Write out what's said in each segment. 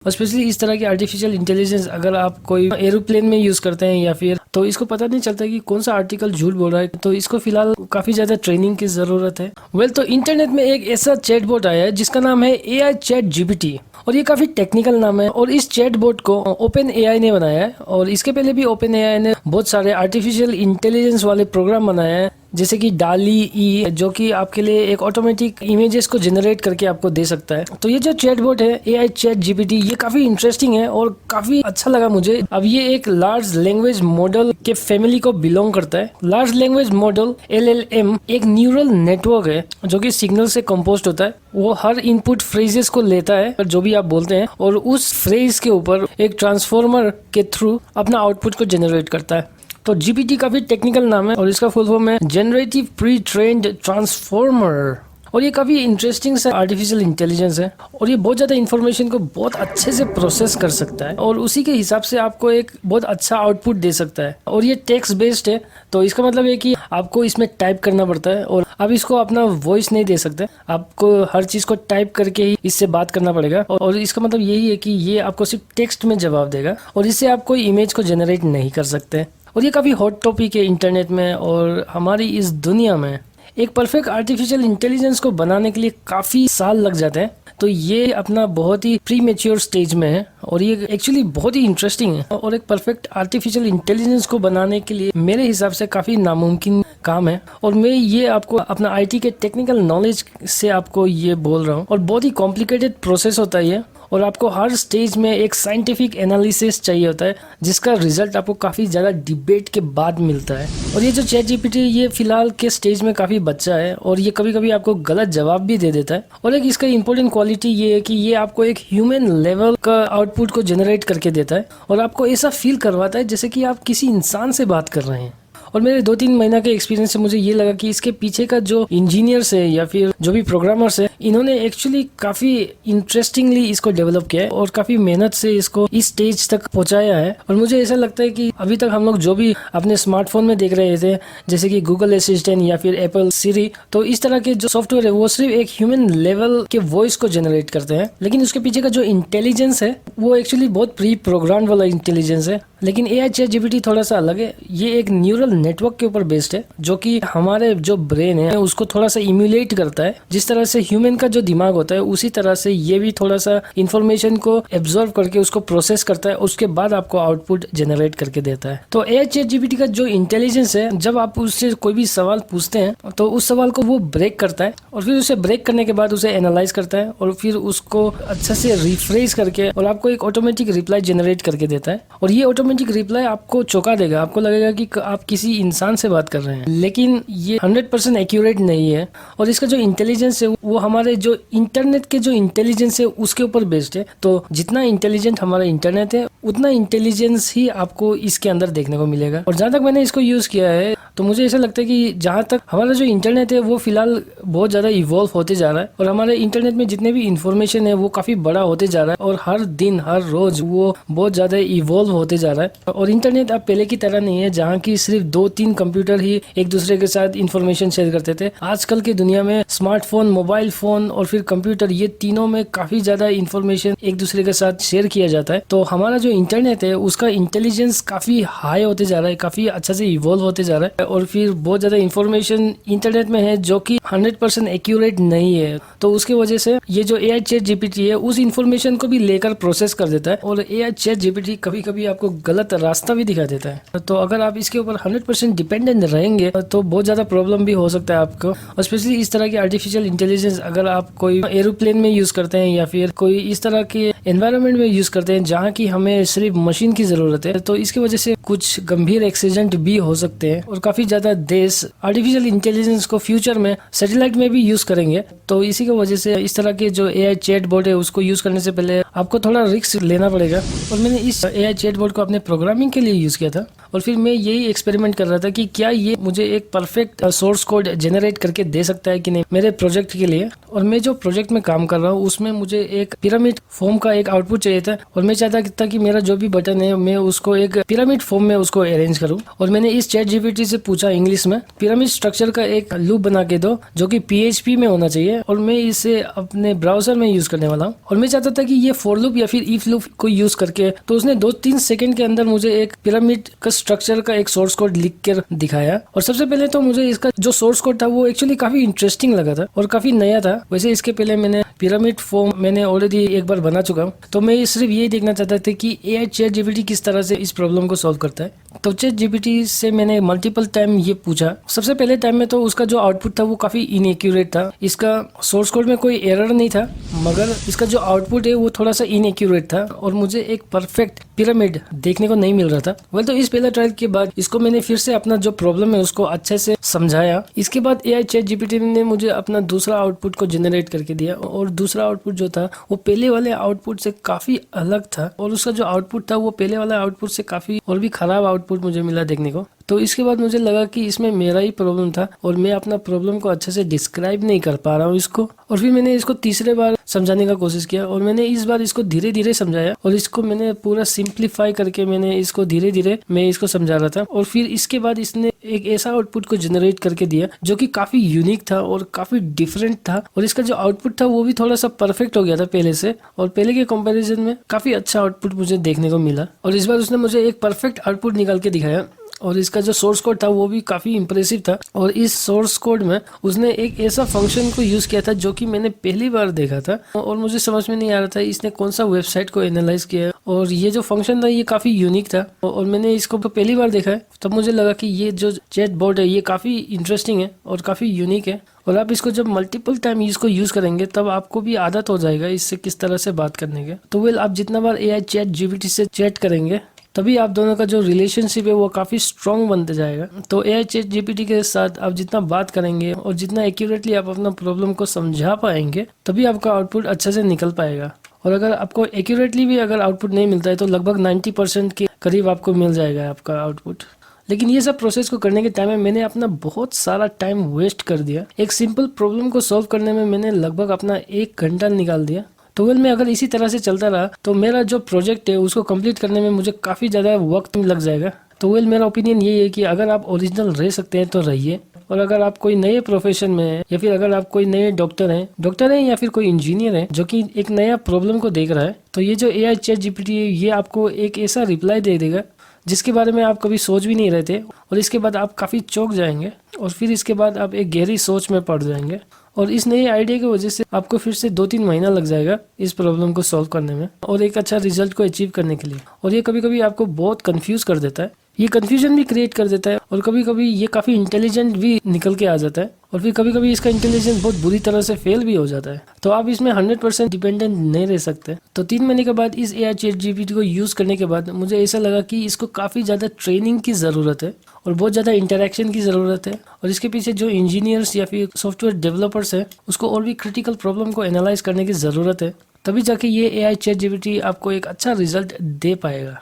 और स्पेशली इस तरह की आर्टिफिशियल इंटेलिजेंस अगर आप कोई एरोप्लेन में यूज करते हैं या फिर तो इसको पता नहीं चलता कि कौन सा आर्टिकल झूठ बोल रहा है, तो इसको फिलहाल काफी ज्यादा ट्रेनिंग की जरूरत है। तो इंटरनेट में एक ऐसा चैटबॉट आया है जिसका नाम है AI चैट GPT और ये काफी टेक्निकल नाम है। और इस चैटबॉट को ओपन AI ने बनाया है और इसके पहले भी ओपन AI ने बहुत सारे आर्टिफिशियल इंटेलिजेंस वाले प्रोग्राम बनाए हैं, जैसे कि डाली ई, जो कि आपके लिए एक ऑटोमेटिक इमेजेस को जनरेट करके आपको दे सकता है। तो ये जो चैटबॉट है AI चैट GPT, ये काफी इंटरेस्टिंग है और काफी अच्छा लगा मुझे। अब ये एक लार्ज लैंग्वेज मॉडल के फैमिली को बिलोंग करता है। लार्ज लैंग्वेज मॉडल LLM एक न्यूरल नेटवर्क है जो कि सिग्नल से कंपोस्ट होता है। वो हर इनपुट फ्रेजेस को लेता है जो भी आप बोलते हैं और उस फ्रेज के ऊपर एक ट्रांसफॉर्मर के थ्रू अपना आउटपुट को जनरेट करता है। तो GPT काफी टेक्निकल नाम है और इसका फुल फॉर्म है जनरेटिव प्री ट्रेन्ड ट्रांसफॉर्मर। और ये काफी इंटरेस्टिंग सा आर्टिफिशियल इंटेलिजेंस है और ये बहुत ज्यादा इन्फॉर्मेशन को बहुत अच्छे से प्रोसेस कर सकता है और उसी के हिसाब से आपको एक बहुत अच्छा आउटपुट दे सकता है। और ये टेक्स्ट बेस्ड है, तो इसका मतलब है कि आपको इसमें टाइप करना पड़ता है और आप इसको अपना वॉइस नहीं दे सकते, आपको हर चीज को टाइप करके ही इससे बात करना पड़ेगा। और इसका मतलब यही है कि ये आपको सिर्फ टेक्स्ट में जवाब देगा और इससे आप कोई इमेज को जनरेट नहीं कर सकते। और ये काफी हॉट टॉपिक है इंटरनेट में और हमारी इस दुनिया में। एक परफेक्ट आर्टिफिशियल इंटेलिजेंस को बनाने के लिए काफी साल लग जाते हैं, तो ये अपना बहुत ही प्री मैच्योर स्टेज में है और ये एक्चुअली बहुत ही इंटरेस्टिंग है। और एक परफेक्ट आर्टिफिशियल इंटेलिजेंस को बनाने के लिए मेरे हिसाब से काफी नामुमकिन काम है और मैं ये आपको अपना IT के टेक्निकल नॉलेज से आपको ये बोल रहा हूँ। और बहुत ही कॉम्प्लिकेटेड प्रोसेस होता है ये और आपको हर स्टेज में एक साइंटिफिक एनालिसिस चाहिए होता है जिसका रिजल्ट आपको काफी ज्यादा डिबेट के बाद मिलता है। और ये जो चैट GPT ये फिलहाल के स्टेज में काफी बच्चा है और ये कभी कभी आपको गलत जवाब भी दे देता है। और एक इसका इंपॉर्टेंट क्वालिटी ये है कि ये आपको एक ह्यूमन लेवल का आउटपुट को जनरेट करके देता है और आपको ऐसा फील करवाता है जैसे कि आप किसी इंसान से बात कर रहे हैं। और मेरे 2-3 महीना के एक्सपीरियंस से मुझे ये लगा कि इसके पीछे का जो इंजीनियर्स है या फिर जो भी प्रोग्रामर्स है, इन्होंने एक्चुअली काफी इंटरेस्टिंगली इसको डेवलप किया है और काफी मेहनत से इसको इस स्टेज तक पहुंचाया है। और मुझे ऐसा लगता है कि अभी तक हम लोग जो भी अपने स्मार्टफोन में देख रहे थे, जैसे कि गूगल असिस्टेंट या फिर एप्पल सिरी, तो इस तरह के जो सॉफ्टवेयर है वो सिर्फ एक ह्यूमन लेवल के वॉइस को जनरेट करते हैं, लेकिन उसके पीछे का जो इंटेलिजेंस है वो एक्चुअली बहुत प्री प्रोग्राम वाला इंटेलिजेंस है। लेकिन AI चैट GPT थोड़ा सा अलग है। ये एक न्यूरल नेटवर्क के ऊपर बेस्ड है जो कि हमारे जो ब्रेन है उसको थोड़ा सा इम्यूलेट करता है। जिस तरह से ह्यूमन का जो दिमाग होता है उसी तरह से ये भी थोड़ा सा इंफॉर्मेशन को एब्जॉर्व करके उसको प्रोसेस करता है, उसके बाद आपको आउटपुट जनरेट करके देता है। तो AI चैट GPT का जो इंटेलिजेंस है, जब आप उससे कोई भी सवाल पूछते हैं तो उस सवाल को वो ब्रेक करता है और फिर उसे ब्रेक करने के बाद उसे एनालाइज करता है और फिर उसको अच्छा से रिफ्रेश करके और आपको एक ऑटोमेटिक रिप्लाई जनरेट करके देता है। और ये ऑटोमेटिक रिप्लाई आपको चौंका देगा, आपको लगेगा कि आप किसी इंसान से बात कर रहे हैं, लेकिन ये 100% एक्यूरेट नहीं है। और इसका जो इंटेलिजेंस है वो हमारे जो इंटरनेट के जो इंटेलिजेंस है उसके ऊपर बेस्ड है। तो जितना इंटेलिजेंट हमारा इंटरनेट है उतना इंटेलिजेंस ही आपको इसके अंदर देखने को मिलेगा। और जहां तक मैंने इसको यूज किया है तो मुझे ऐसा लगता है कि जहां तक हमारा जो इंटरनेट है वो फिलहाल बहुत ज्यादा इवॉल्व होते जा रहा है और हमारे इंटरनेट में जितने भी इंफॉर्मेशन है वो काफी बड़ा होते जा रहा है और हर दिन हर रोज वो बहुत ज्यादा इवॉल्व होते जा रहा है। और इंटरनेट अब पहले की तरह नहीं है जहाँ की सिर्फ 2-3 कंप्यूटर ही एक दूसरे के साथ इंफॉर्मेशन शेयर करते थे। आजकल की दुनिया में स्मार्टफोन, मोबाइल फोन और फिर कंप्यूटर, ये तीनों में काफी ज्यादा इंफॉर्मेशन एक दूसरे के साथ शेयर किया जाता है। तो हमारा जो इंटरनेट है उसका इंटेलिजेंस काफी हाई होते जा रहा है, काफी अच्छा से इवॉल्व होते जा रहा है और फिर बहुत ज्यादा इंफॉर्मेशन इंटरनेट में है जो कि 100% एक्यूरेट नहीं है। तो उसकी वजह से ये जो AI चैट GPT है उस इंफॉर्मेशन को भी लेकर प्रोसेस कर देता है और AI चैट GPT कभी कभी आपको गलत रास्ता भी दिखा देता है। तो अगर आप इसके ऊपर 100% डिपेंडेंट रहेंगे तो बहुत ज्यादा प्रॉब्लम भी हो सकता है आपको। और स्पेशली इस तरह की आर्टिफिशियल इंटेलिजेंस अगर आप कोई एरोप्लेन में यूज करते हैं या फिर कोई इस तरह के एनवायरनमेंट में यूज करते हैं जहाँ की हमें सिर्फ मशीन की जरूरत है, तो इसकी वजह से कुछ गंभीर एक्सीडेंट भी हो सकते हैं। और काफी ज्यादा देश आर्टिफिशियल इंटेलिजेंस को फ्यूचर में सैटेलाइट में भी यूज करेंगे। तो इसी की वजह से इस तरह के जो AI चैट बोर्ड है उसको यूज करने से पहले आपको थोड़ा रिस्क लेना पड़ेगा। और मैंने इस AI चैट बोर्ड को अपने प्रोग्रामिंग के लिए यूज किया था और फिर मैं यही एक्सपेरिमेंट कर रहा था कि क्या ये मुझे एक परफेक्ट सोर्स कोड जनरेट करके दे सकता है कि नहीं मेरे प्रोजेक्ट के लिए। और मैं जो प्रोजेक्ट में काम कर रहा हूँ उसमें मुझे एक पिरामिड फॉर्म का एक आउटपुट चाहिए था, और मैं चाहता था कि मेरा जो भी बटन है मैं उसको एक पिरामिड फॉर्म में उसको अरेंज करूँ। और मैंने इस चैट जीपीटी से पूछा इंग्लिश में पिरामिड स्ट्रक्चर का एक लूप बना के दो जो कि PHP में होना चाहिए, और मैं इसे अपने ब्राउजर में यूज करने वाला हूँ। और मैं चाहता था कि ये फॉर लूप या फिर इफ लूप को यूज करके, तो उसने 2-3 सेकंड के अंदर मुझे एक पिरामिड का स्ट्रक्चर का एक सोर्स कोड लिख कर दिखाया। और सबसे पहले तो मुझे इसका जो सोर्स कोड था वो एक्चुअली काफी इंटरेस्टिंग लगा था और काफी नया था। वैसे इसके पहले मैंने पिरामिड फॉर्म मैंने ऑलरेडी एक बार बना चुका हूँ, तो मैं सिर्फ यही देखना चाहता था कि AI चैट जीपीटी किस तरह से इस प्रॉब्लम को सॉल्व करता है। तो चैट जीपीटी से मैंने मल्टीपल टाइम ये पूछा। सबसे पहले टाइम में तो उसका जो आउटपुट था वो काफी इनएक्यूरेट था, इसका सोर्स कोड में कोई एरर नहीं था, मगर इसका जो आउटपुट है वो थोड़ा सा इनएक्यूरेट था और मुझे एक परफेक्ट पिरामिड देखने को नहीं मिल रहा था। वेल तो इस पहले ट्रायल के बाद इसको मैंने फिर से अपना जो प्रॉब्लम है उसको अच्छे से समझाया। इसके बाद AI चैट जीपीटी ने मुझे अपना दूसरा आउटपुट को जनरेट करके दिया, और दूसरा आउटपुट जो था वो पहले वाले आउटपुट से काफी अलग था, और उसका जो आउटपुट था वो पहले वाला आउटपुट से काफी और भी खराब आउटपुट मुझे मिला देखने को। तो इसके बाद मुझे लगा कि इसमें मेरा ही प्रॉब्लम था और मैं अपना प्रॉब्लम को अच्छे से डिस्क्राइब नहीं कर पा रहा हूँ इसको। और फिर मैंने इसको तीसरे बार समझाने का कोशिश किया, और मैंने इस बार इसको धीरे धीरे समझाया, और इसको मैंने पूरा सिंप्लीफाई करके मैंने इसको धीरे धीरे मैं इसको समझा रहा था। और फिर इसके बाद इसने एक ऐसा आउटपुट को जनरेट करके दिया जो कि काफी यूनिक था और काफी डिफरेंट था, और इसका जो आउटपुट था वो भी थोड़ा सा परफेक्ट हो गया था पहले से, और पहले के कंपैरिजन में काफी अच्छा आउटपुट मुझे देखने को मिला। और इस बार उसने मुझे एक परफेक्ट आउटपुट निकाल के दिखाया, और इसका जो सोर्स कोड था वो भी काफी इंप्रेसिव था। और इस सोर्स कोड में उसने एक ऐसा फंक्शन को यूज किया था जो कि मैंने पहली बार देखा था, और मुझे समझ में नहीं आ रहा था इसने कौन सा वेबसाइट को एनालाइज किया है। और ये जो फंक्शन था ये काफी यूनिक था, और मैंने इसको पहली बार देखा है, तब मुझे लगा कि ये जो चैट बॉट है ये काफी इंटरेस्टिंग है और काफी यूनिक है। और आप इसको जब मल्टीपल टाइम इसको यूज करेंगे तब आपको भी आदत हो जाएगा इससे किस तरह से बात करने के। तो वेल आप जितना बार AI चैट जीपीटी से चैट करेंगे तभी आप दोनों का जो रिलेशनशिप है वो काफी स्ट्रांग बनते जाएगा। तो AI चैट जीपीटी के साथ आप जितना बात करेंगे और जितना एक्यूरेटली आप अपना प्रॉब्लम को समझा पाएंगे तभी आपका आउटपुट अच्छे से निकल पाएगा। और अगर आपको एक्यूरेटली भी अगर आउटपुट नहीं मिलता है तो लगभग 90% के करीब आपको मिल जाएगा आपका आउटपुट। लेकिन ये सब प्रोसेस को करने के टाइम में मैंने अपना बहुत सारा टाइम वेस्ट कर दिया। एक सिंपल प्रॉब्लम को सॉल्व करने में मैंने लगभग अपना 1 घंटा निकाल दिया। तो वेल मैं अगर इसी तरह से चलता रहा तो मेरा जो प्रोजेक्ट है उसको कंप्लीट करने में मुझे काफ़ी ज़्यादा वक्त लग जाएगा। तो वेल मेरा ओपिनियन यही है कि अगर आप ओरिजिनल रह सकते हैं तो रहिए, और अगर आप कोई नए प्रोफेशन में है या फिर अगर आप कोई नए डॉक्टर हैं या फिर कोई इंजीनियर है जो कि एक नया प्रॉब्लम को देख रहा है, तो ये जो AI चैट जीपीटी है ये आपको एक ऐसा रिप्लाई दे देगा जिसके बारे में आप कभी सोच भी नहीं रहे थे, और इसके बाद आप काफ़ी चौंक जाएंगे, और फिर इसके बाद आप एक गहरी सोच में पड़ जाएंगे। और इस नए आइडिया की वजह से आपको फिर से 2-3 महीना लग जाएगा इस प्रॉब्लम को सॉल्व करने में और एक अच्छा रिजल्ट को अचीव करने के लिए। और ये कभी कभी आपको बहुत कंफ्यूज कर देता है, ये कंफ्यूजन भी क्रिएट कर देता है, और कभी कभी ये काफ़ी इंटेलिजेंट भी निकल के आ जाता है, और फिर कभी कभी इसका इंटेलिजेंस बहुत बुरी तरह से फेल भी हो जाता है। तो आप इसमें 100% डिपेंडेंट नहीं रह सकते। तो 3 महीने के बाद इस AI चैट जीपीटी को यूज़ करने के बाद मुझे ऐसा लगा कि इसको काफ़ी ज़्यादा ट्रेनिंग की ज़रूरत है और बहुत ज़्यादा इंटरेक्शन की ज़रूरत है, और इसके पीछे जो इंजीनियर्स या फिर सॉफ्टवेयर डेवलपर्स है उसको और भी क्रिटिकल प्रॉब्लम को एनालाइज करने की ज़रूरत है, तभी जाके ये AI चैट जीपीटी आपको एक अच्छा रिजल्ट दे पाएगा।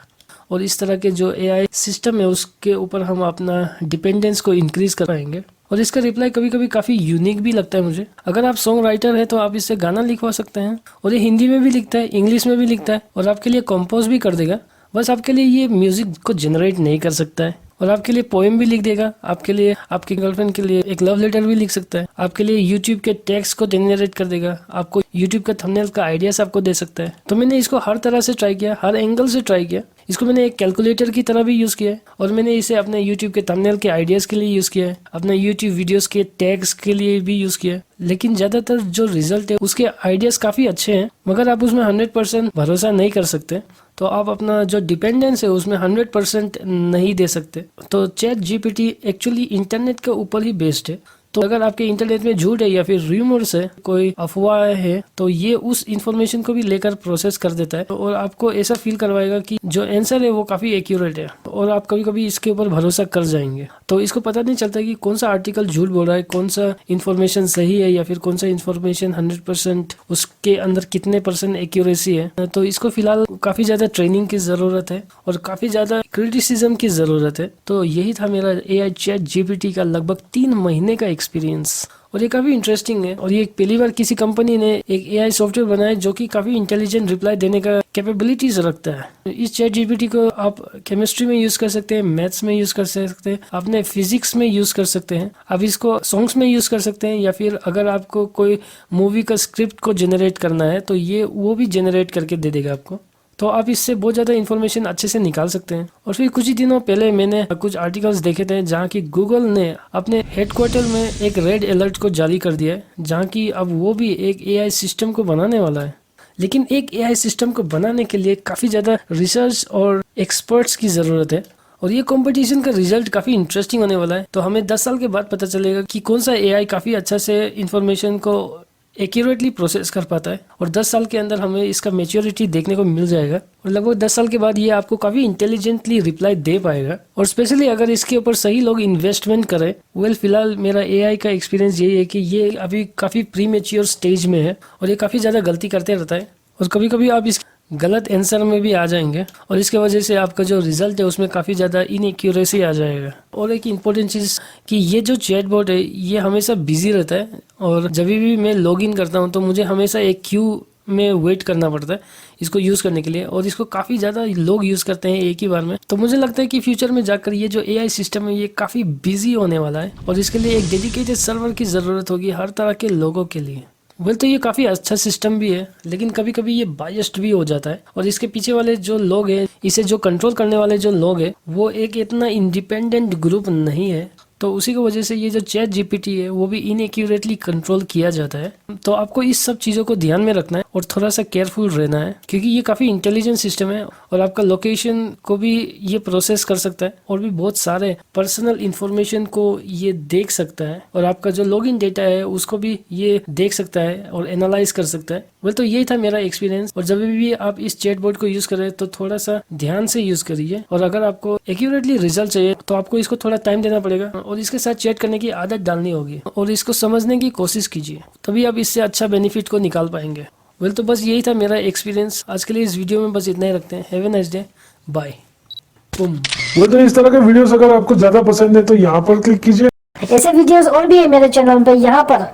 और इस तरह के जो AI सिस्टम है उसके ऊपर हम अपना डिपेंडेंस को इंक्रीज कर पाएंगे। और इसका रिप्लाई कभी कभी काफ़ी यूनिक भी लगता है मुझे। अगर आप सॉन्ग राइटर है तो आप इससे गाना लिखवा सकते हैं, और ये हिंदी में भी लिखता है, इंग्लिश में भी लिखता है, और आपके लिए कंपोज भी कर देगा। बस आपके लिए ये म्यूजिक को जनरेट नहीं कर सकता है, और आपके लिए पोएम भी लिख देगा, आपके लिए आपकी गर्लफ्रेंड के लिए एक लव लेटर भी लिख सकता है, आपके लिए यूट्यूब के टेक्स्ट को जनरेट कर देगा, आपको यूट्यूब का थंबनेल का आइडियाज आपको दे सकता है। तो मैंने इसको हर तरह से ट्राई किया, हर एंगल से ट्राई किया। इसको मैंने एक कैलकुलेटर की तरह भी यूज़ किया है, और मैंने इसे अपने यूट्यूब के थंबनेल के आइडियाज़ के लिए यूज़ किया है, अपने यूट्यूब वीडियोस के टैग्स के लिए भी यूज़ किया है। लेकिन ज़्यादातर जो रिजल्ट है उसके आइडियाज़ काफ़ी अच्छे हैं, मगर आप उसमें 100% भरोसा नहीं कर सकते, तो आप अपना जो डिपेंडेंस है उसमें 100% नहीं दे सकते। तो चैट जीपीटी एक्चुअली इंटरनेट के ऊपर ही बेस्ड है। तो अगर आपके इंटरनेट में झूठ है या फिर रूमर्स है, कोई अफवाह है, तो ये उस इंफॉर्मेशन को भी लेकर प्रोसेस कर देता है और आपको ऐसा फील करवाएगा कि जो आंसर है वो काफी एक्यूरेट है और आप कभी कभी इसके ऊपर भरोसा कर जाएंगे। तो इसको पता नहीं चलता कि कौन सा आर्टिकल झूठ बोल रहा है, कौन सा इन्फॉर्मेशन सही है या फिर कौन सा इन्फॉर्मेशन 100% उसके अंदर कितने % एक्यूरेसी है। तो इसको फिलहाल काफी ज्यादा ट्रेनिंग की जरूरत है और काफी ज्यादा क्रिटिसिज्म की जरूरत है। तो यही था मेरा AI चैट GPT का लगभग 3 महीने का एक्सपीरियंस और ये काफी इंटरेस्टिंग है। और ये पहली बार किसी कंपनी ने एक AI सॉफ्टवेयर बनाया जो कि काफी इंटेलिजेंट रिप्लाई देने का कैपेबिलिटीज रखता है। इस चैट GPT को आप केमिस्ट्री में यूज कर सकते हैं, मैथ्स में यूज कर सकते हैं, आपने फिजिक्स में यूज कर सकते हैं, आप इसको सॉन्ग्स में यूज कर सकते हैं या फिर अगर आपको कोई मूवी का स्क्रिप्ट को जनरेट करना है तो ये वो भी जनरेट करके दे देगा आपको। तो आप इससे बहुत ज़्यादा इन्फॉर्मेशन अच्छे से निकाल सकते हैं। और फिर कुछ ही दिनों पहले मैंने कुछ आर्टिकल्स देखे थे जहाँ की गूगल ने अपने हेडक्वार्टर में एक रेड अलर्ट को जारी कर दिया है, जहाँ की अब वो भी एक AI सिस्टम को बनाने वाला है। लेकिन एक AI सिस्टम को बनाने के लिए काफ़ी ज़्यादा रिसर्च और एक्सपर्ट्स की ज़रूरत है और ये कंपटीशन का रिजल्ट काफ़ी इंटरेस्टिंग होने वाला है। तो हमें 10 साल के बाद पता चलेगा कि कौन सा AI काफ़ी अच्छा से इंफॉर्मेशन को एक्यूरेटली प्रोसेस कर पाता है और 10 साल के अंदर हमें इसका मैच्योरिटी देखने को मिल जाएगा और लगभग 10 साल के बाद ये आपको काफी इंटेलिजेंटली रिप्लाई दे पाएगा। और स्पेशली अगर इसके ऊपर सही लोग इन्वेस्टमेंट करें। फिलहाल मेरा AI का एक्सपीरियंस यही है कि ये अभी काफी प्रीमेच्योर स्टेज में है और ये काफी ज्यादा गलती करते रहता है और कभी कभी आप इस गलत आंसर में भी आ जाएंगे और इसके वजह से आपका जो रिजल्ट है उसमें काफ़ी ज़्यादा इनएक्यूरेसी आ जाएगा। और एक इम्पोर्टेंट चीज़ कि ये जो चैटबॉट है ये हमेशा बिजी रहता है और जब भी मैं लॉगिन करता हूँ तो मुझे हमेशा एक क्यू में वेट करना पड़ता है इसको यूज़ करने के लिए और इसको काफ़ी ज़्यादा लोग यूज़ करते हैं एक ही बार में। तो मुझे लगता है कि फ्यूचर में जाकर ये जो AI सिस्टम है ये काफ़ी बिजी होने वाला है और इसके लिए एक डेडिकेटेड सर्वर की ज़रूरत होगी हर तरह के लोगों के लिए। तो ये काफ़ी अच्छा सिस्टम भी है लेकिन कभी कभी ये बायस्ड भी हो जाता है और इसके पीछे वाले जो लोग हैं, इसे जो कंट्रोल करने वाले जो लोग हैं, वो एक इतना इंडिपेंडेंट ग्रुप नहीं है। तो उसी की वजह से ये जो चैट GPT है वो भी इनएक्यूरेटली कंट्रोल किया जाता है। तो आपको इस सब चीज़ों को ध्यान में रखना है और थोड़ा सा केयरफुल रहना है क्योंकि ये काफ़ी इंटेलिजेंट सिस्टम है और आपका लोकेशन को भी ये प्रोसेस कर सकता है और भी बहुत सारे पर्सनल इंफॉर्मेशन को ये देख सकता है और आपका जो लॉगिन डेटा है उसको भी ये देख सकता है और एनालाइज कर सकता है। तो यही था मेरा एक्सपीरियंस। और जब भी आप इस चैटबॉट को यूज करें तो थोड़ा सा ध्यान से यूज करिए और अगर आपको एक्यूरेटली रिजल्ट चाहिए तो आपको इसको थोड़ा टाइम देना पड़ेगा और इसके साथ चैट करने की आदत डालनी होगी और इसको समझने की कोशिश कीजिए, तभी आप इससे अच्छा बेनिफिट को निकाल पाएंगे। तो बस यही था मेरा एक्सपीरियंस आज के लिए। इस वीडियो में बस इतना ही रखते हैं। Have a nice day, bye. तो इस तरह के वीडियोस अगर आपको ज्यादा पसंद है तो यहाँ पर क्लिक कीजिए। ऐसे वीडियोस और भी है मेरे चैनल पे, यहाँ पर